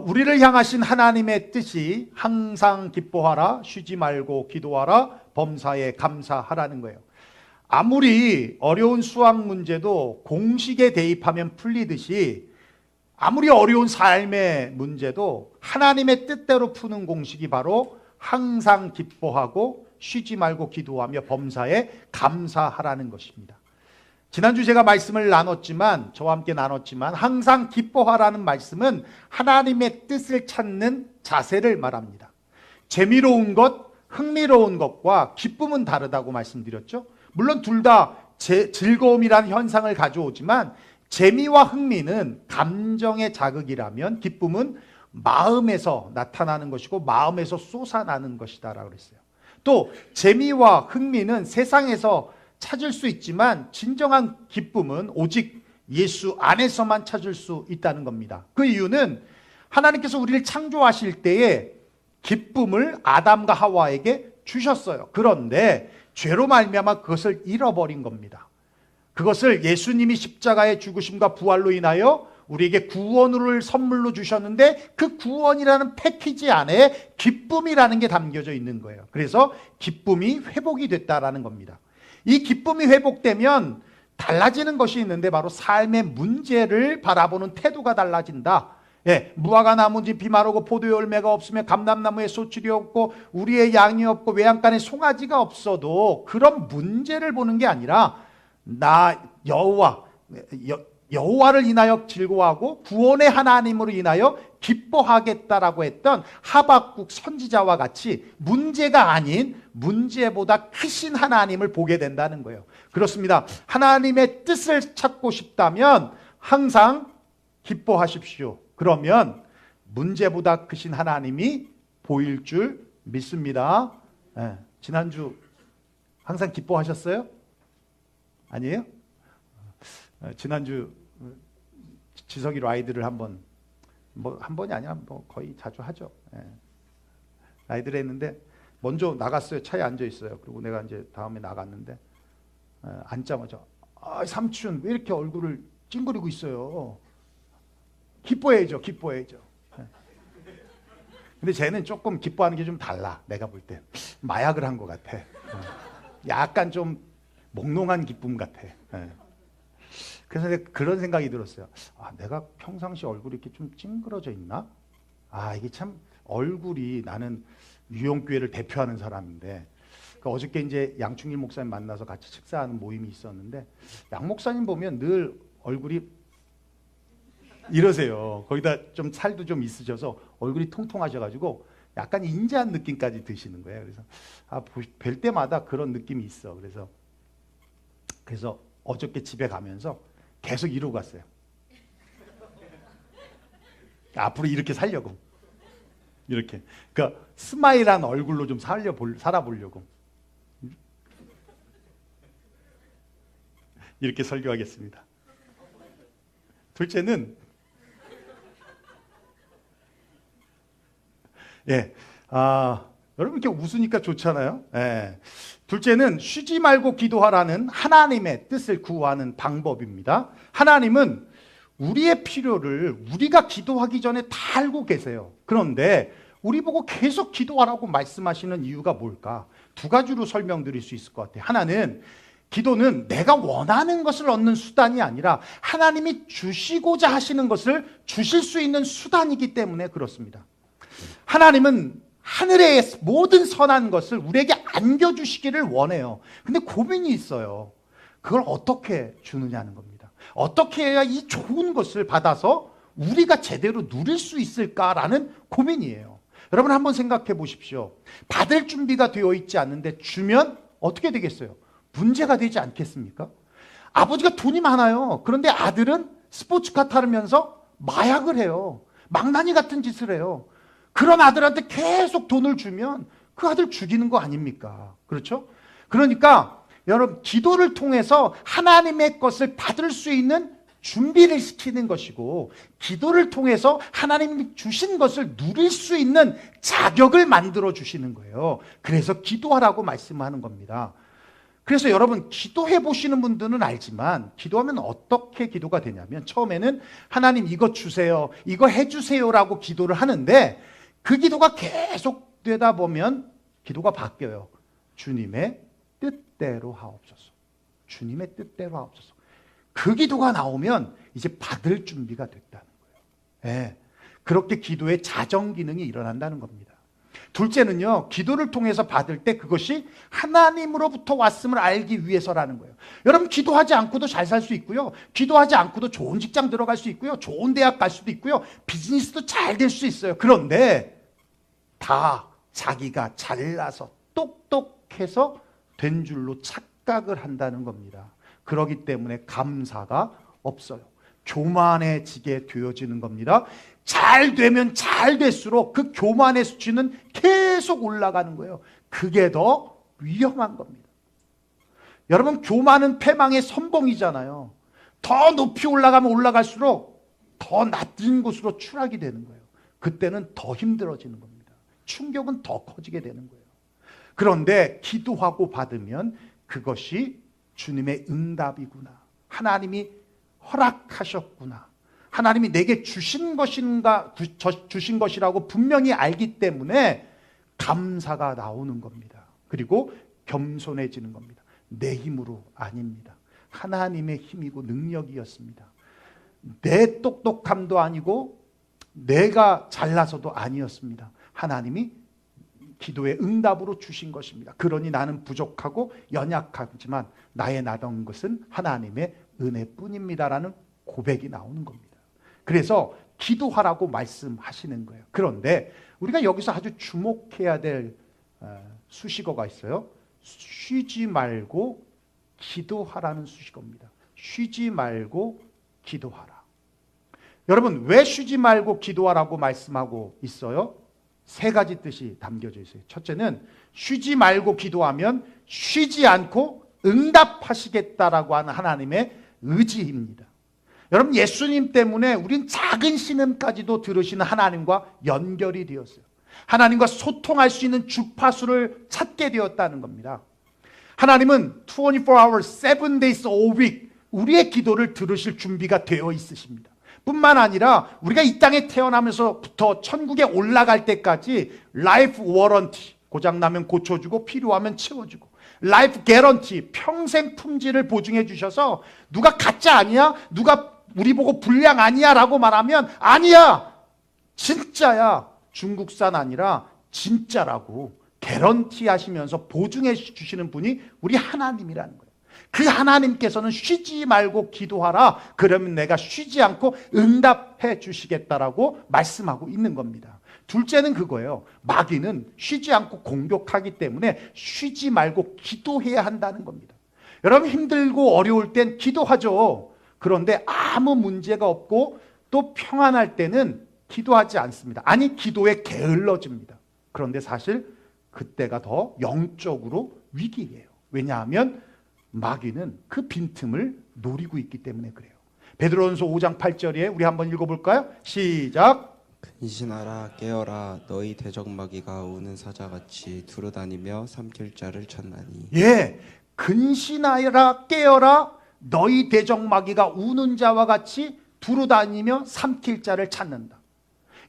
우리를 향하신 하나님의 뜻이 항상 기뻐하라, 쉬지 말고 기도하라, 범사에 감사하라는 거예요. 아무리 어려운 수학 문제도 공식에 대입하면 풀리듯이 아무리 어려운 삶의 문제도 하나님의 뜻대로 푸는 공식이 바로 항상 기뻐하고 쉬지 말고 기도하며 범사에 감사하라는 것입니다. 지난주 제가 말씀을 나눴지만, 저와 함께 나눴지만, 항상 기뻐하라는 말씀은 하나님의 뜻을 찾는 자세를 말합니다. 재미로운 것, 흥미로운 것과 기쁨은 다르다고 말씀드렸죠. 물론 둘 다 즐거움이라는 현상을 가져오지만 재미와 흥미는 감정의 자극이라면 기쁨은 마음에서 나타나는 것이고 마음에서 솟아나는 것이다라고 그랬어요. 또 재미와 흥미는 세상에서 찾을 수 있지만 진정한 기쁨은 오직 예수 안에서만 찾을 수 있다는 겁니다. 그 이유는 하나님께서 우리를 창조하실 때에 기쁨을 아담과 하와에게 주셨어요. 그런데 죄로 말미암아 그것을 잃어버린 겁니다. 그것을 예수님이 십자가의 죽으심과 부활로 인하여 우리에게 구원을 선물로 주셨는데 그 구원이라는 패키지 안에 기쁨이라는 게 담겨져 있는 거예요. 그래서 기쁨이 회복이 됐다라는 겁니다. 이 기쁨이 회복되면 달라지는 것이 있는데 바로 삶의 문제를 바라보는 태도가 달라진다. 무화과 나무잎이 마르고 포도 열매가 없으면 감람나무에 소출이 없고 우리의 양이 없고 외양간에 송아지가 없어도 그런 문제를 보는 게 아니라 나 여호와를 인하여 즐거워하고 구원의 하나님으로 인하여 기뻐하겠다라고 했던 하박국 선지자와 같이 문제가 아닌 문제보다 크신 하나님을 보게 된다는 거예요. 그렇습니다. 하나님의 뜻을 찾고 싶다면 항상 기뻐하십시오. 그러면 문제보다 크신 하나님이 보일 줄 믿습니다. 지난주 항상 기뻐하셨어요? 아니에요? 지난주 지석이로 아이들을 한 번이 아니라 거의 자주 하죠. 아이들 했는데 먼저 나갔어요. 차에 앉아 있어요. 그리고 내가 이제 다음에 나갔는데 앉자마자 삼촌 왜 이렇게 얼굴을 찡그리고 있어요? 기뻐해야죠. 근데 쟤는 조금 기뻐하는 게 좀 달라. 내가 볼 때 마약을 한 것 같아. 약간 좀 몽롱한 기쁨 같아. 그래서 내가 그런 생각이 들었어요. 내가 평상시 얼굴이 이렇게 좀 찡그러져 있나? 이게 참 얼굴이, 나는 유용교회를 대표하는 사람인데 어저께 이제 양충일 목사님 만나서 같이 식사하는 모임이 있었는데 양 목사님 보면 늘 얼굴이 이러세요. 거기다 좀 살도 좀 있으셔서 얼굴이 통통하셔가지고 약간 인자한 느낌까지 드시는 거예요. 그래서 뵐 때마다 그런 느낌이 있어. 그래서 어저께 집에 가면서 계속 이러고 갔어요. 앞으로 이렇게 살려고. 이렇게. 그러니까 스마일한 얼굴로 좀 살아보려고. 이렇게 설교하겠습니다. 둘째는 여러분 이렇게 웃으니까 좋잖아요. 둘째는 쉬지 말고 기도하라는 하나님의 뜻을 구하는 방법입니다. 하나님은 우리의 필요를 우리가 기도하기 전에 다 알고 계세요. 그런데 우리 보고 계속 기도하라고 말씀하시는 이유가 뭘까? 두 가지로 설명드릴 수 있을 것 같아요. 하나는 기도는 내가 원하는 것을 얻는 수단이 아니라 하나님이 주시고자 하시는 것을 주실 수 있는 수단이기 때문에 그렇습니다. 하나님은 하늘의 모든 선한 것을 우리에게 안겨주시기를 원해요. 근데 고민이 있어요. 그걸 어떻게 주느냐는 겁니다. 어떻게 해야 이 좋은 것을 받아서 우리가 제대로 누릴 수 있을까라는 고민이에요. 여러분 한번 생각해 보십시오. 받을 준비가 되어 있지 않는데 주면 어떻게 되겠어요? 문제가 되지 않겠습니까? 아버지가 돈이 많아요. 그런데 아들은 스포츠카 타면서 마약을 해요. 망나니 같은 짓을 해요. 그런 아들한테 계속 돈을 주면 그 아들 죽이는 거 아닙니까? 그렇죠? 그러니까 여러분 기도를 통해서 하나님의 것을 받을 수 있는 준비를 시키는 것이고 기도를 통해서 하나님이 주신 것을 누릴 수 있는 자격을 만들어 주시는 거예요. 그래서 기도하라고 말씀하는 겁니다. 그래서 여러분 기도해 보시는 분들은 알지만 기도하면 어떻게 기도가 되냐면 처음에는 하나님 이거 주세요, 이거 해주세요라고 기도를 하는데 그 기도가 계속 되다 보면 기도가 바뀌어요. 주님의 뜻대로 하옵소서. 주님의 뜻대로 하옵소서. 그 기도가 나오면 이제 받을 준비가 됐다는 거예요. 예, 그렇게 기도의 자정 기능이 일어난다는 겁니다. 둘째는요, 기도를 통해서 받을 때 그것이 하나님으로부터 왔음을 알기 위해서라는 거예요. 여러분 기도하지 않고도 잘 살 수 있고요, 기도하지 않고도 좋은 직장 들어갈 수 있고요, 좋은 대학 갈 수도 있고요, 비즈니스도 잘 될 수 있어요. 그런데 다 자기가 잘나서 똑똑해서 된 줄로 착각을 한다는 겁니다. 그렇기 때문에 감사가 없어요. 교만해지게 되어지는 겁니다. 잘 되면 잘 될수록 그 교만의 수치는 계속 올라가는 거예요. 그게 더 위험한 겁니다. 여러분 교만은 패망의 선봉이잖아요. 더 높이 올라가면 올라갈수록 더 낮은 곳으로 추락이 되는 거예요. 그때는 더 힘들어지는 겁니다. 충격은 더 커지게 되는 거예요. 그런데 기도하고 받으면 그것이 주님의 응답이구나, 하나님이 허락하셨구나, 하나님이 내게 주신 것이라고 분명히 알기 때문에 감사가 나오는 겁니다. 그리고 겸손해지는 겁니다. 내 힘으로 아닙니다. 하나님의 힘이고 능력이었습니다. 내 똑똑함도 아니고 내가 잘나서도 아니었습니다. 하나님이 기도의 응답으로 주신 것입니다. 그러니 나는 부족하고 연약하지만 나의 나던 것은 하나님의 은혜뿐입니다라는 고백이 나오는 겁니다. 그래서 기도하라고 말씀하시는 거예요. 그런데 우리가 여기서 아주 주목해야 될 수식어가 있어요. 쉬지 말고 기도하라는 수식어입니다. 쉬지 말고 기도하라. 여러분 왜 쉬지 말고 기도하라고 말씀하고 있어요? 세 가지 뜻이 담겨져 있어요. 첫째는 쉬지 말고 기도하면 쉬지 않고 응답하시겠다라고 하는 하나님의 의지입니다. 여러분 예수님 때문에 우린 작은 신음까지도 들으시는 하나님과 연결이 되었어요. 하나님과 소통할 수 있는 주파수를 찾게 되었다는 겁니다. 하나님은 24 hours, 7 days a week 우리의 기도를 들으실 준비가 되어 있으십니다. 뿐만 아니라 우리가 이 땅에 태어나면서부터 천국에 올라갈 때까지 라이프 워런티, 고장나면 고쳐주고 필요하면 채워주고, 라이프 개런티, 평생 품질을 보증해 주셔서 누가 가짜 아니야? 누가 우리 보고 불량 아니야? 라고 말하면 아니야! 진짜야! 중국산 아니라 진짜라고 개런티 하시면서 보증해 주시는 분이 우리 하나님이라는 거예요. 그 하나님께서는 쉬지 말고 기도하라. 그러면 내가 쉬지 않고 응답해 주시겠다라고 말씀하고 있는 겁니다. 둘째는 그거예요. 마귀는 쉬지 않고 공격하기 때문에 쉬지 말고 기도해야 한다는 겁니다. 여러분 힘들고 어려울 땐 기도하죠. 그런데 아무 문제가 없고 또 평안할 때는 기도하지 않습니다. 아니 기도에 게을러집니다. 그런데 사실 그때가 더 영적으로 위기예요. 왜냐하면 마귀는 그 빈틈을 노리고 있기 때문에 그래요. 베드로전서 5장 8절에 우리 한번 읽어볼까요? 시작. 근신하라 깨어라 너희 대적마귀가 우는 사자같이 두루다니며 삼킬 자를 찾나니. 예, 근신하라 깨어라 너희 대적마귀가 우는 자와 같이 두루다니며 삼킬 자를 찾는다.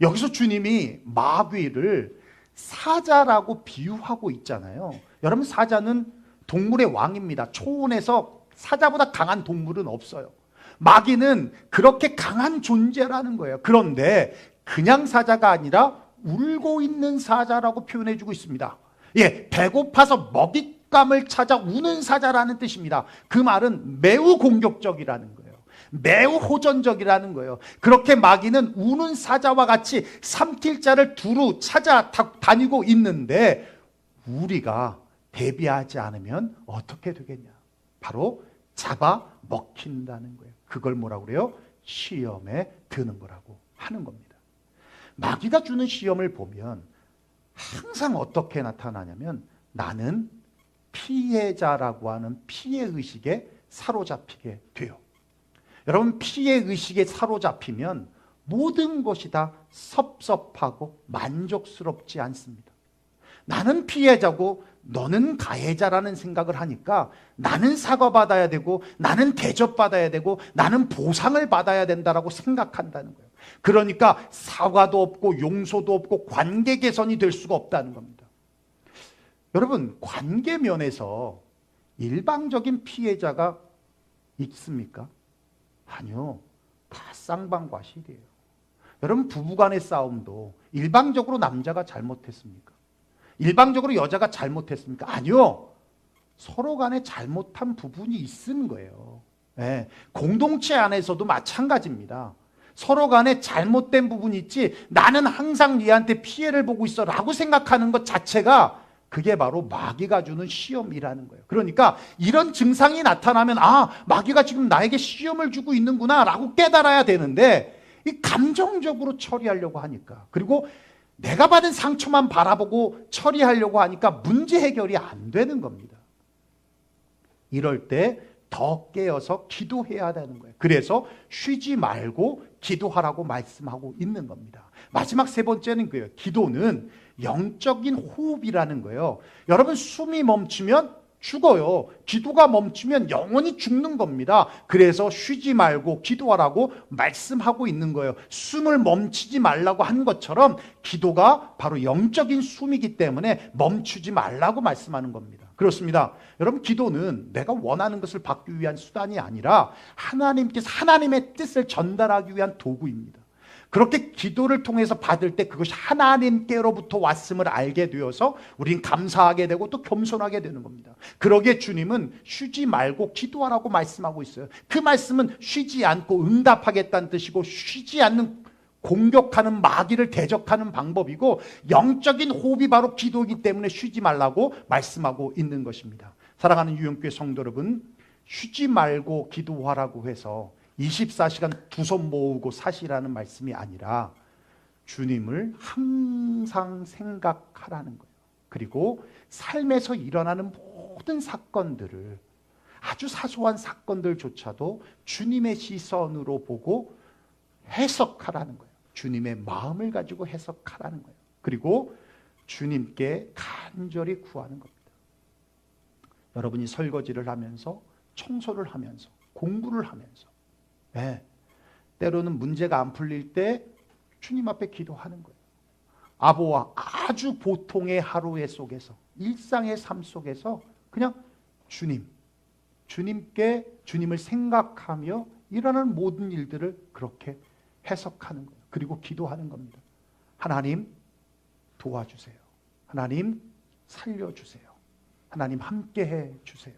여기서 주님이 마귀를 사자라고 비유하고 있잖아요. 여러분 사자는 동물의 왕입니다. 초원에서 사자보다 강한 동물은 없어요. 마귀는 그렇게 강한 존재라는 거예요. 그런데 그냥 사자가 아니라 울고 있는 사자라고 표현해주고 있습니다. 예, 배고파서 먹잇감을 찾아 우는 사자라는 뜻입니다. 그 말은 매우 공격적이라는 거예요. 매우 호전적이라는 거예요. 그렇게 마귀는 우는 사자와 같이 삼킬 자를 두루 찾아 다니고 있는데 우리가 대비하지 않으면 어떻게 되겠냐? 바로 잡아 먹힌다는 거예요. 그걸 뭐라고 그래요? 시험에 드는 거라고 하는 겁니다. 마귀가 주는 시험을 보면 항상 어떻게 나타나냐면 나는 피해자라고 하는 피해의식에 사로잡히게 돼요. 여러분 피해의식에 사로잡히면 모든 것이 다 섭섭하고 만족스럽지 않습니다. 나는 피해자고 너는 가해자라는 생각을 하니까 나는 사과받아야 되고 나는 대접받아야 되고 나는 보상을 받아야 된다라고 생각한다는 거예요. 그러니까 사과도 없고 용서도 없고 관계 개선이 될 수가 없다는 겁니다. 여러분, 관계 면에서 일방적인 피해자가 있습니까? 아니요. 다 쌍방과실이에요. 여러분, 부부간의 싸움도 일방적으로 남자가 잘못했습니까? 일방적으로 여자가 잘못했습니까? 아니요. 서로 간에 잘못한 부분이 있는 거예요. 네. 공동체 안에서도 마찬가지입니다. 서로 간에 잘못된 부분이 있지, 나는 항상 얘한테 피해를 보고 있어 라고 생각하는 것 자체가 그게 바로 마귀가 주는 시험이라는 거예요. 그러니까 이런 증상이 나타나면 마귀가 지금 나에게 시험을 주고 있는구나 라고 깨달아야 되는데, 이 감정적으로 처리하려고 하니까, 그리고 내가 받은 상처만 바라보고 처리하려고 하니까 문제 해결이 안 되는 겁니다. 이럴 때 더 깨어서 기도해야 되는 거예요. 그래서 쉬지 말고 기도하라고 말씀하고 있는 겁니다. 마지막 세 번째는 그예요. 기도는 영적인 호흡이라는 거예요. 여러분, 숨이 멈추면 죽어요. 기도가 멈추면 영원히 죽는 겁니다. 그래서 쉬지 말고 기도하라고 말씀하고 있는 거예요. 숨을 멈추지 말라고 한 것처럼 기도가 바로 영적인 숨이기 때문에 멈추지 말라고 말씀하는 겁니다. 그렇습니다. 여러분, 기도는 내가 원하는 것을 받기 위한 수단이 아니라 하나님께서 하나님의 뜻을 전달하기 위한 도구입니다. 그렇게 기도를 통해서 받을 때 그것이 하나님께로부터 왔음을 알게 되어서 우린 감사하게 되고 또 겸손하게 되는 겁니다. 그러기에 주님은 쉬지 말고 기도하라고 말씀하고 있어요. 그 말씀은 쉬지 않고 응답하겠다는 뜻이고, 쉬지 않는 공격하는 마귀를 대적하는 방법이고, 영적인 호흡이 바로 기도이기 때문에 쉬지 말라고 말씀하고 있는 것입니다. 사랑하는 유영교회 성도 여러분, 쉬지 말고 기도하라고 해서 24시간 두 손 모으고 사시라는 말씀이 아니라 주님을 항상 생각하라는 거예요. 그리고 삶에서 일어나는 모든 사건들을, 아주 사소한 사건들조차도 주님의 시선으로 보고 해석하라는 거예요. 주님의 마음을 가지고 해석하라는 거예요. 그리고 주님께 간절히 구하는 겁니다. 여러분이 설거지를 하면서, 청소를 하면서, 공부를 하면서, 때로는 문제가 안 풀릴 때 주님 앞에 기도하는 거예요. 아보와 아주 보통의 하루의 속에서, 일상의 삶 속에서 그냥 주님을 생각하며 일어나는 모든 일들을 그렇게 해석하는 거예요. 그리고 기도하는 겁니다. 하나님 도와주세요. 하나님 살려주세요. 하나님 함께해 주세요.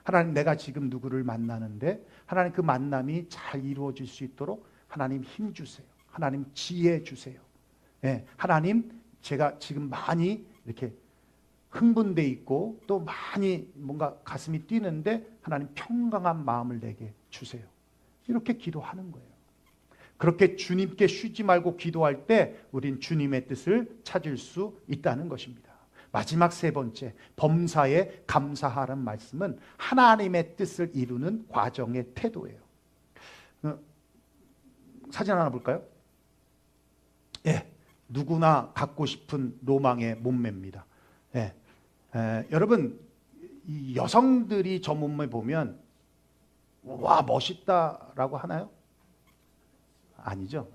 하나님, 내가 지금 누구를 만나는데 하나님 그 만남이 잘 이루어질 수 있도록 하나님 힘 주세요. 하나님 지혜 주세요. 하나님, 제가 지금 많이 이렇게 흥분돼 있고 또 많이 뭔가 가슴이 뛰는데 하나님 평강한 마음을 내게 주세요. 이렇게 기도하는 거예요. 그렇게 주님께 쉬지 말고 기도할 때 우린 주님의 뜻을 찾을 수 있다는 것입니다. 마지막 세 번째, 범사에 감사하라는 말씀은 하나님의 뜻을 이루는 과정의 태도예요. 사진 하나 볼까요? 누구나 갖고 싶은 로망의 몸매입니다. 여러분, 이 여성들이 저 몸매 보면 와 멋있다라고 하나요? 아니죠.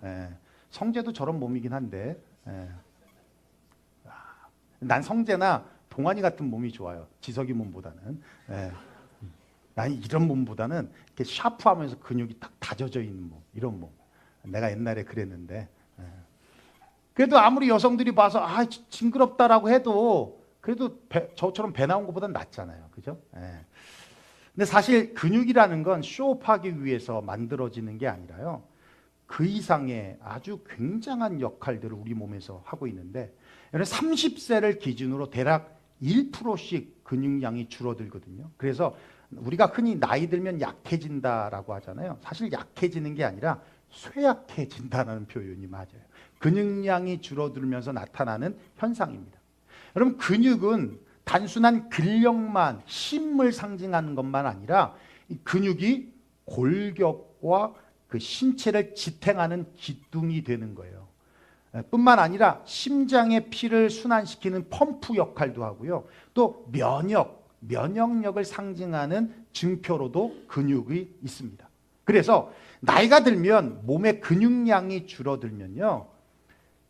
성재도 저런 몸이긴 한데, 난 성재나 동환이 같은 몸이 좋아요. 지석이 몸보다는. 난 이런 몸보다는 이렇게 샤프하면서 근육이 딱 다져져 있는 몸, 이런 몸. 내가 옛날에 그랬는데, 그래도 아무리 여성들이 봐서 징그럽다라고 해도 그래도 저처럼 배 나온 것보단 낫잖아요. 그죠? 근데 사실 근육이라는 건 쇼업하기 위해서 만들어지는 게 아니라요, 그 이상의 아주 굉장한 역할들을 우리 몸에서 하고 있는데, 30세를 기준으로 대략 1%씩 근육량이 줄어들거든요. 그래서 우리가 흔히 나이 들면 약해진다라고 하잖아요. 사실 약해지는 게 아니라 쇠약해진다는 표현이 맞아요. 근육량이 줄어들면서 나타나는 현상입니다. 여러분, 근육은 단순한 근력만, 힘을 상징하는 것만 아니라 이 근육이 골격과 그 신체를 지탱하는 기둥이 되는 거예요. 뿐만 아니라 심장의 피를 순환시키는 펌프 역할도 하고요. 또 면역력을 상징하는 증표로도 근육이 있습니다. 그래서 나이가 들면 몸의 근육량이 줄어들면요,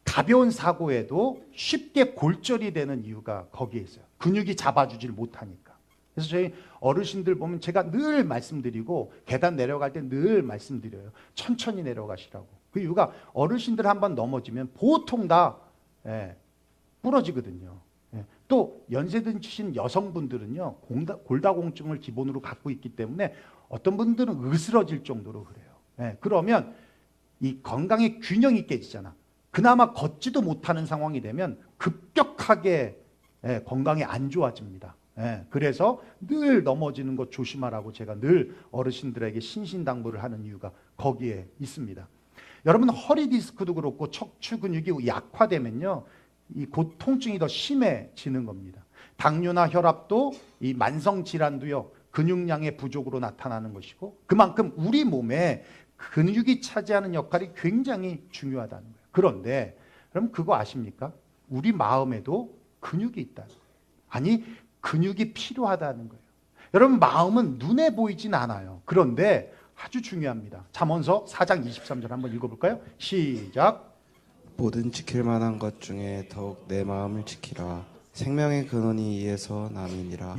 가벼운 사고에도 쉽게 골절이 되는 이유가 거기에 있어요. 근육이 잡아주질 못하니까. 그래서 저희 어르신들 보면 제가 늘 말씀드리고, 계단 내려갈 때 늘 말씀드려요. 천천히 내려가시라고. 그 이유가 어르신들 한번 넘어지면 보통 다 부러지거든요. 또 연세 드신 여성분들은요, 골다공증을 기본으로 갖고 있기 때문에 어떤 분들은 으스러질 정도로 그래요. 그러면 이 건강의 균형이 깨지잖아. 그나마 걷지도 못하는 상황이 되면 급격하게 건강이 안 좋아집니다. 그래서 늘 넘어지는 것 조심하라고 제가 늘 어르신들에게 신신당부를 하는 이유가 거기에 있습니다. 여러분, 허리 디스크도 그렇고 척추 근육이 약화되면요, 이 고통증이 더 심해지는 겁니다. 당뇨나 혈압도, 이 만성 질환도요, 근육량의 부족으로 나타나는 것이고, 그만큼 우리 몸에 근육이 차지하는 역할이 굉장히 중요하다는 거예요. 그런데 그럼 그거 아십니까? 우리 마음에도 근육이 있다는 거예요. 아니, 근육이 필요하다는 거예요. 여러분, 마음은 눈에 보이진 않아요. 그런데 아주 중요합니다. 잠언서 4장 23절 한번 읽어볼까요? 시작. 모든 지킬 만한 것 중에 더욱 내 마음을 지키라. 생명의 근원이 이에서 나느니라.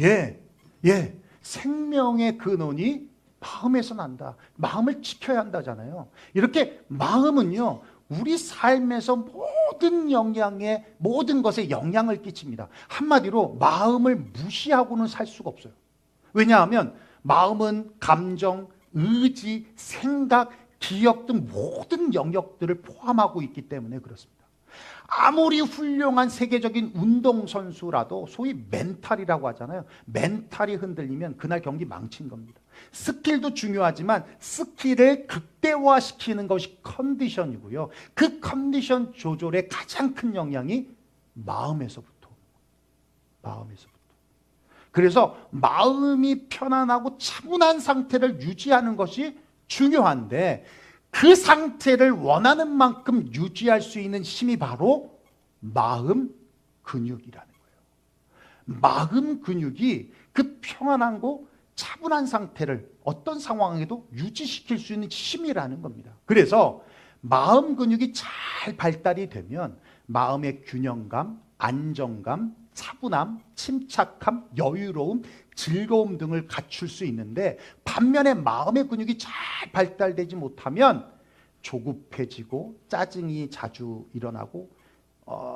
생명의 근원이 마음에서 난다. 마음을 지켜야 한다잖아요. 이렇게 마음은요, 우리 삶에서 모든 것에 영향을 끼칩니다. 한마디로 마음을 무시하고는 살 수가 없어요. 왜냐하면 마음은 감정, 의지, 생각, 기억 등 모든 영역들을 포함하고 있기 때문에 그렇습니다. 아무리 훌륭한 세계적인 운동선수라도 소위 멘탈이라고 하잖아요. 멘탈이 흔들리면 그날 경기 망친 겁니다. 스킬도 중요하지만 스킬을 극대화시키는 것이 컨디션이고요. 그 컨디션 조절에 가장 큰 영향이 마음에서부터. 그래서 마음이 편안하고 차분한 상태를 유지하는 것이 중요한데, 그 상태를 원하는 만큼 유지할 수 있는 힘이 바로 마음 근육이라는 거예요. 마음 근육이 그 평안하고 차분한 상태를 어떤 상황에도 유지시킬 수 있는 힘이라는 겁니다. 그래서 마음 근육이 잘 발달이 되면 마음의 균형감, 안정감, 차분함, 침착함, 여유로움, 즐거움 등을 갖출 수 있는데, 반면에 마음의 근육이 잘 발달되지 못하면 조급해지고 짜증이 자주 일어나고,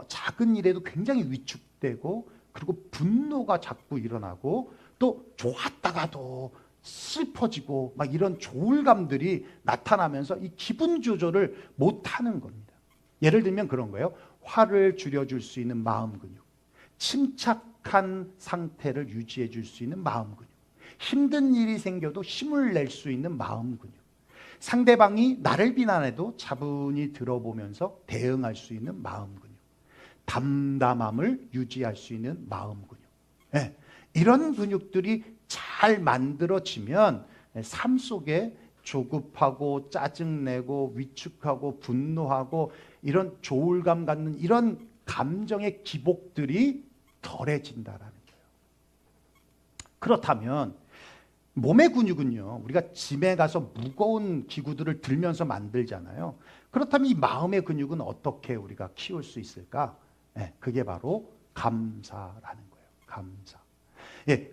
작은 일에도 굉장히 위축되고, 그리고 분노가 자꾸 일어나고, 또 좋았다가도 슬퍼지고 막 이런 조울감들이 나타나면서 이 기분 조절을 못하는 겁니다. 예를 들면 그런 거예요. 화를 줄여줄 수 있는 마음 근육, 침착한 상태를 유지해 줄 수 있는 마음 근육, 힘든 일이 생겨도 힘을 낼 수 있는 마음 근육, 상대방이 나를 비난해도 차분히 들어보면서 대응할 수 있는 마음 근육, 담담함을 유지할 수 있는 마음 근육. 이런 근육들이 잘 만들어지면 삶 속에 조급하고 짜증내고 위축하고 분노하고 이런 조울감 갖는 이런 감정의 기복들이 덜해진다라는 거예요. 그렇다면 몸의 근육은요, 우리가 짐에 가서 무거운 기구들을 들면서 만들잖아요. 그렇다면 이 마음의 근육은 어떻게 우리가 키울 수 있을까? 그게 바로 감사라는 거예요. 감사.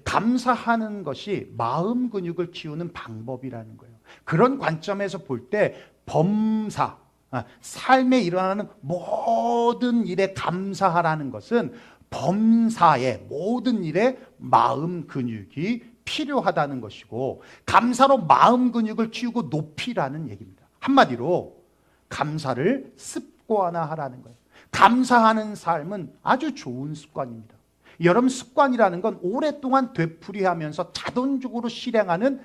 감사하는 것이 마음 근육을 키우는 방법이라는 거예요. 그런 관점에서 볼 때 범사, 삶에 일어나는 모든 일에 감사하라는 것은 범사의 모든 일에 마음 근육이 필요하다는 것이고, 감사로 마음 근육을 키우고 높이라는 얘기입니다. 한마디로 감사를 습관화하라는 거예요. 감사하는 삶은 아주 좋은 습관입니다. 여러분, 습관이라는 건 오랫동안 되풀이하면서 자동적으로 실행하는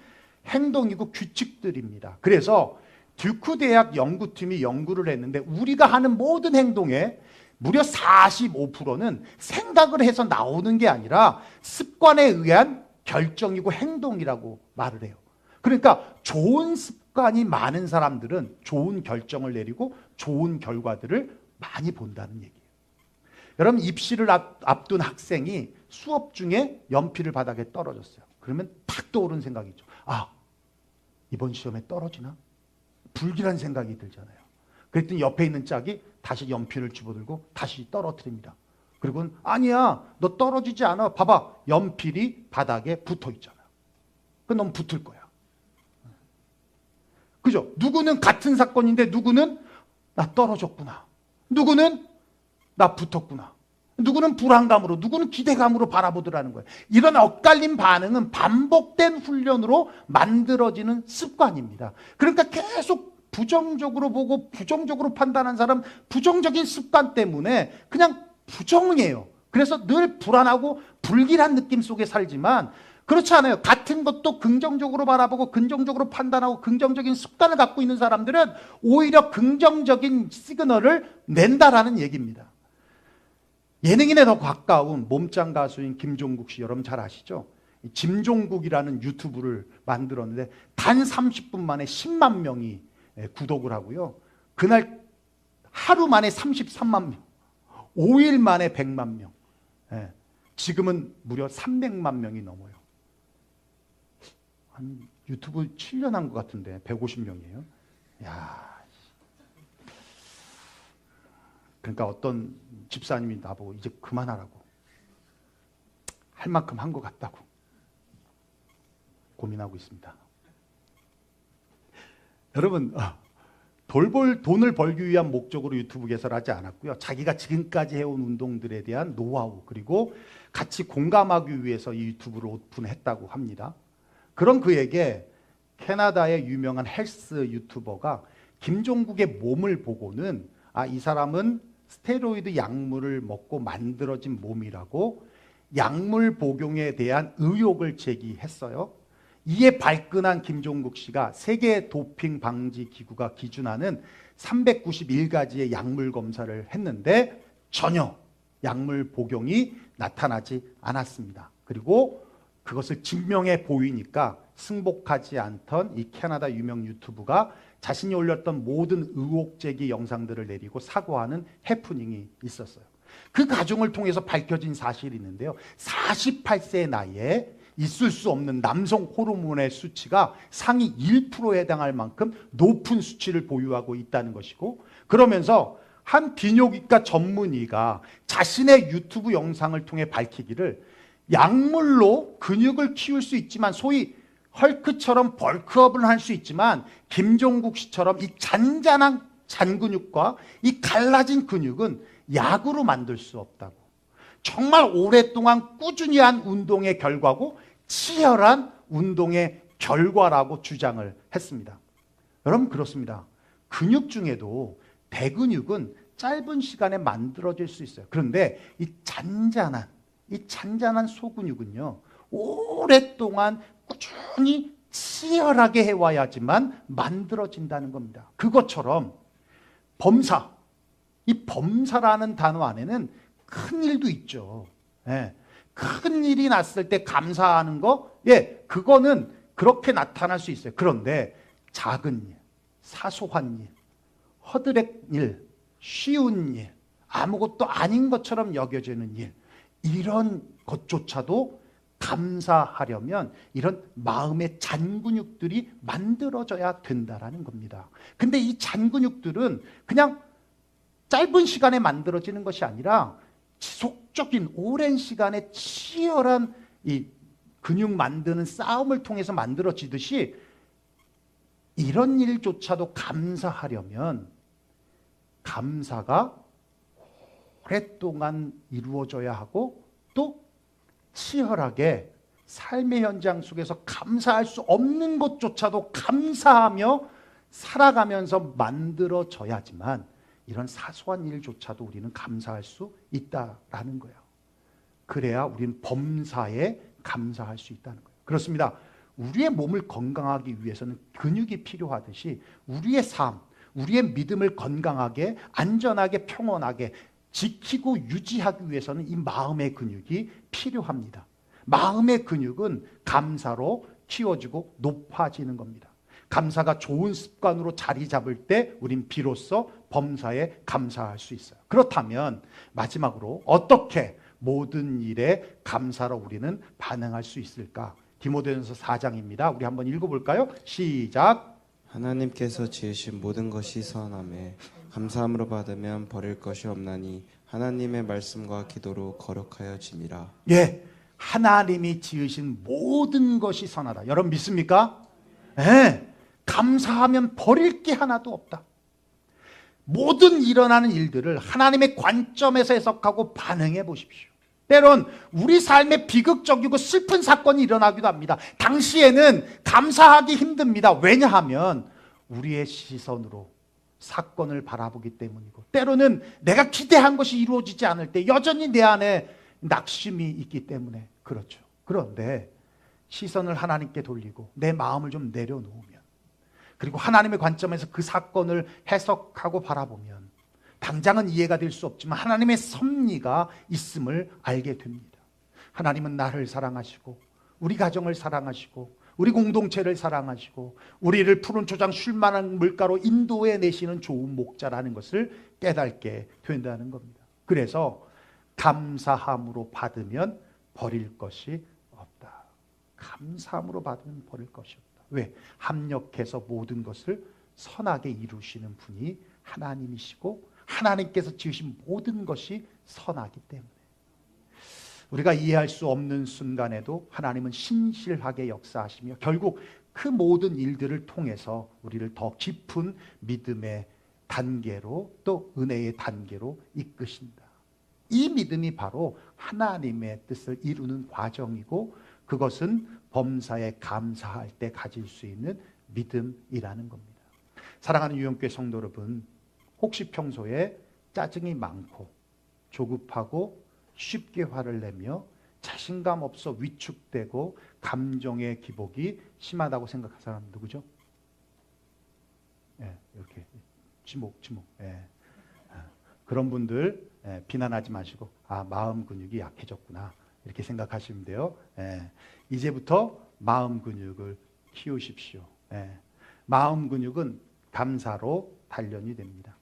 행동이고 규칙들입니다. 그래서 듀크 대학 연구팀이 연구를 했는데, 우리가 하는 모든 행동에 무려 45%는 생각을 해서 나오는 게 아니라 습관에 의한 결정이고 행동이라고 말을 해요. 그러니까 좋은 습관이 많은 사람들은 좋은 결정을 내리고 좋은 결과들을 많이 본다는 얘기예요. 여러분, 입시를 앞둔 학생이 수업 중에 연필을 바닥에 떨어졌어요. 그러면 탁 떠오르는 생각이죠. 아, 이번 시험에 떨어지나? 불길한 생각이 들잖아요. 그랬더니 옆에 있는 짝이 다시 연필을 집어들고 다시 떨어뜨립니다. 그리고 아니야, 너 떨어지지 않아. 봐봐, 연필이 바닥에 붙어 있잖아. 그럼 넌 붙을 거야. 그죠? 누구는 같은 사건인데 누구는 나 떨어졌구나. 누구는 나 붙었구나. 누구는 불안감으로, 누구는 기대감으로 바라보더라는 거예요. 이런 엇갈린 반응은 반복된 훈련으로 만들어지는 습관입니다. 그러니까 계속 부정적으로 보고 부정적으로 판단한 사람, 부정적인 습관 때문에 그냥 부정해요. 그래서 늘 불안하고 불길한 느낌 속에 살지만 그렇지 않아요. 같은 것도 긍정적으로 바라보고 긍정적으로 판단하고 긍정적인 습관을 갖고 있는 사람들은 오히려 긍정적인 시그널을 낸다라는 얘기입니다. 예능인에 더 가까운 몸짱 가수인 김종국 씨, 여러분 잘 아시죠? 짐종국이라는 유튜브를 만들었는데 단 30분 만에 10만 명이 구독을 하고요. 그날 하루 만에 33만 명, 5일 만에 100만 명, 지금은 무려 300만 명이 넘어요. 한 유튜브 7년 한 것 같은데 150명이에요. 야, 그러니까 어떤 집사님이 나보고 이제 그만하라고, 할 만큼 한 것 같다고 고민하고 있습니다. 여러분, 돈을 벌기 위한 목적으로 유튜브 개설하지 않았고요. 자기가 지금까지 해온 운동들에 대한 노하우, 그리고 같이 공감하기 위해서 이 유튜브를 오픈했다고 합니다. 그런 그에게 캐나다의 유명한 헬스 유튜버가 김종국의 몸을 보고는 이 사람은 스테로이드 약물을 먹고 만들어진 몸이라고 약물 복용에 대한 의혹을 제기했어요. 이에 발끈한 김종국 씨가 세계 도핑 방지 기구가 기준하는 391가지의 약물 검사를 했는데 전혀 약물 복용이 나타나지 않았습니다. 그리고 그것을 증명해 보이니까 승복하지 않던 이 캐나다 유명 유튜브가 자신이 올렸던 모든 의혹 제기 영상들을 내리고 사과하는 해프닝이 있었어요. 그 과정을 통해서 밝혀진 사실이 있는데요. 48세 나이에 있을 수 없는 남성 호르몬의 수치가 상위 1%에 해당할 만큼 높은 수치를 보유하고 있다는 것이고, 그러면서 한 비뇨기과 전문의가 자신의 유튜브 영상을 통해 밝히기를 약물로 근육을 키울 수 있지만, 소위 헐크처럼 벌크업을 할 수 있지만 김종국 씨처럼 이 잔잔한 잔근육과 이 갈라진 근육은 약으로 만들 수 없다고. 정말 오랫동안 꾸준히 한 운동의 결과고 치열한 운동의 결과라고 주장을 했습니다. 여러분, 그렇습니다. 근육 중에도 대근육은 짧은 시간에 만들어질 수 있어요. 그런데 이 잔잔한 소근육은요, 오랫동안 꾸준히 치열하게 해와야지만 만들어진다는 겁니다. 그것처럼 이 범사라는 단어 안에는 큰 일도 있죠. 큰 일이 났을 때 감사하는 거, 그거는 그렇게 나타날 수 있어요. 그런데 작은 일, 사소한 일, 허드렛 일, 쉬운 일, 아무것도 아닌 것처럼 여겨지는 일, 이런 것조차도 감사하려면 이런 마음의 잔근육들이 만들어져야 된다라는 겁니다. 근데 이 잔근육들은 그냥 짧은 시간에 만들어지는 것이 아니라 지속적인 오랜 시간에 치열한 이 근육 만드는 싸움을 통해서 만들어지듯이 이런 일조차도 감사하려면 감사가 오랫동안 이루어져야 하고 또 치열하게 삶의 현장 속에서 감사할 수 없는 것조차도 감사하며 살아가면서 만들어져야지만 이런 사소한 일조차도 우리는 감사할 수 있다라는 거예요. 그래야 우리는 범사에 감사할 수 있다는 거예요. 그렇습니다. 우리의 몸을 건강하기 위해서는 근육이 필요하듯이 우리의 삶, 우리의 믿음을 건강하게, 안전하게, 평온하게 지키고 유지하기 위해서는 이 마음의 근육이 필요합니다. 마음의 근육은 감사로 키워지고 높아지는 겁니다. 감사가 좋은 습관으로 자리 잡을 때 우린 비로소 범사에 감사할 수 있어요. 그렇다면 마지막으로 어떻게 모든 일에 감사로 우리는 반응할 수 있을까? 디모데전서 4장입니다. 우리 한번 읽어볼까요? 시작. 하나님께서 지으신 모든 것이 선함에 감사함으로 받으면 버릴 것이 없나니 하나님의 말씀과 기도로 거룩하여 짐이라. 예, 하나님이 지으신 모든 것이 선하다. 여러분 믿습니까? 예, 감사하면 버릴 게 하나도 없다. 모든 일어나는 일들을 하나님의 관점에서 해석하고 반응해 보십시오. 때론 우리 삶에 비극적이고 슬픈 사건이 일어나기도 합니다. 당시에는 감사하기 힘듭니다. 왜냐하면 우리의 시선으로 사건을 바라보기 때문이고, 때로는 내가 기대한 것이 이루어지지 않을 때 여전히 내 안에 낙심이 있기 때문에 그렇죠. 그런데 시선을 하나님께 돌리고 내 마음을 좀 내려놓으면, 그리고 하나님의 관점에서 그 사건을 해석하고 바라보면 당장은 이해가 될 수 없지만 하나님의 섭리가 있음을 알게 됩니다. 하나님은 나를 사랑하시고 우리 가정을 사랑하시고 우리 공동체를 사랑하시고 우리를 푸른 초장 쉴만한 물가로 인도해 내시는 좋은 목자라는 것을 깨닫게 된다는 겁니다. 그래서 감사함으로 받으면 버릴 것이 없다. 감사함으로 받으면 버릴 것이 없다. 왜? 합력해서 모든 것을 선하게 이루시는 분이 하나님이시고 하나님께서 지으신 모든 것이 선하기 때문에 우리가 이해할 수 없는 순간에도 하나님은 신실하게 역사하시며 결국 그 모든 일들을 통해서 우리를 더 깊은 믿음의 단계로 또 은혜의 단계로 이끄신다. 이 믿음이 바로 하나님의 뜻을 이루는 과정이고 그것은 범사에 감사할 때 가질 수 있는 믿음이라는 겁니다. 사랑하는 유영교회 성도 여러분, 혹시 평소에 짜증이 많고 조급하고 쉽게 화를 내며 자신감 없어 위축되고 감정의 기복이 심하다고 생각하는 사람 누구죠? 예, 이렇게 지목. 예. 그런 분들 비난하지 마시고 마음 근육이 약해졌구나 이렇게 생각하시면 돼요. 예. 이제부터 마음 근육을 키우십시오. 예. 마음 근육은 감사로 단련이 됩니다.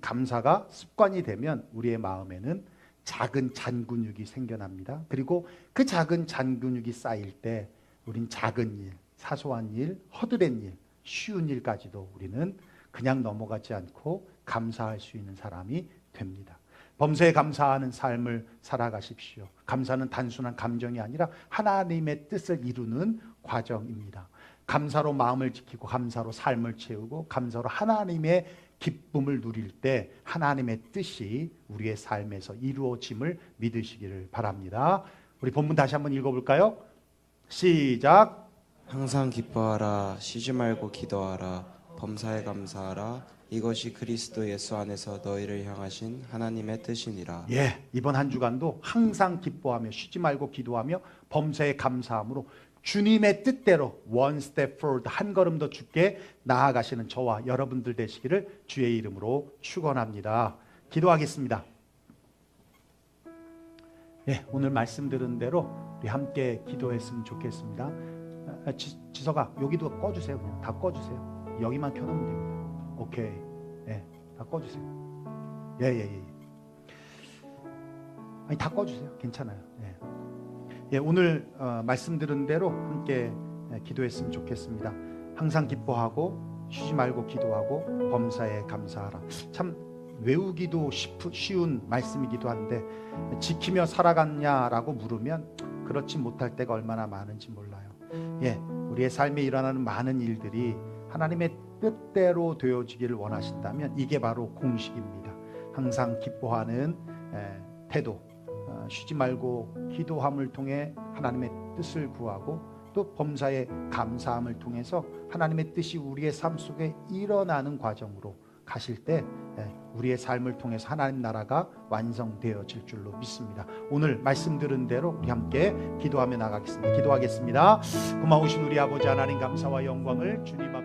감사가 습관이 되면 우리의 마음에는 작은 잔근육이 생겨납니다. 그리고 그 작은 잔근육이 쌓일 때 우린 작은 일, 사소한 일, 허드렛 일, 쉬운 일까지도 우리는 그냥 넘어가지 않고 감사할 수 있는 사람이 됩니다. 범사에 감사하는 삶을 살아가십시오. 감사는 단순한 감정이 아니라 하나님의 뜻을 이루는 과정입니다. 감사로 마음을 지키고 감사로 삶을 채우고 감사로 하나님의 기쁨을 누릴 때 하나님의 뜻이 우리의 삶에서 이루어짐을 믿으시기를 바랍니다. 우리 본문 다시 한번 읽어볼까요? 시작. 항상 기뻐하라. 쉬지 말고 기도하라. 범사에 감사하라. 이것이 그리스도 예수 안에서 너희를 향하신 하나님의 뜻이니라. 예, 이번 한 주간도 항상 기뻐하며 쉬지 말고 기도하며 범사에 감사함으로 주님의 뜻대로 one step forward, 한 걸음 더 주께 나아가시는 저와 여러분들 되시기를 주의 이름으로 축원합니다. 기도하겠습니다. 예, 오늘 말씀 들은 대로 우리 함께 기도했으면 좋겠습니다. 지석아, 여기도 꺼주세요. 그냥 다 꺼주세요. 여기만 켜놓으면 됩니다. 오케이. 예, 다 꺼주세요. 예. 아니, 다 꺼주세요. 괜찮아요. 예. 예, 오늘 말씀 들은 대로 함께 기도했으면 좋겠습니다. 항상 기뻐하고 쉬지 말고 기도하고 범사에 감사하라. 참 외우기도 쉬운 말씀이기도 한데 지키며 살아갔냐라고 물으면 그렇지 못할 때가 얼마나 많은지 몰라요. 예, 우리의 삶에 일어나는 많은 일들이 하나님의 뜻대로 되어지기를 원하신다면 이게 바로 공식입니다. 항상 기뻐하는 태도, 쉬지 말고 기도함을 통해 하나님의 뜻을 구하고 또 범사에 감사함을 통해서 하나님의 뜻이 우리의 삶 속에 일어나는 과정으로 가실 때 우리의 삶을 통해서 하나님 나라가 완성되어질 줄로 믿습니다. 오늘 말씀 들은 대로 우리 함께 기도하며 나가겠습니다. 기도하겠습니다. 고마우신 우리 아버지 하나님, 감사와 영광을 주님 앞에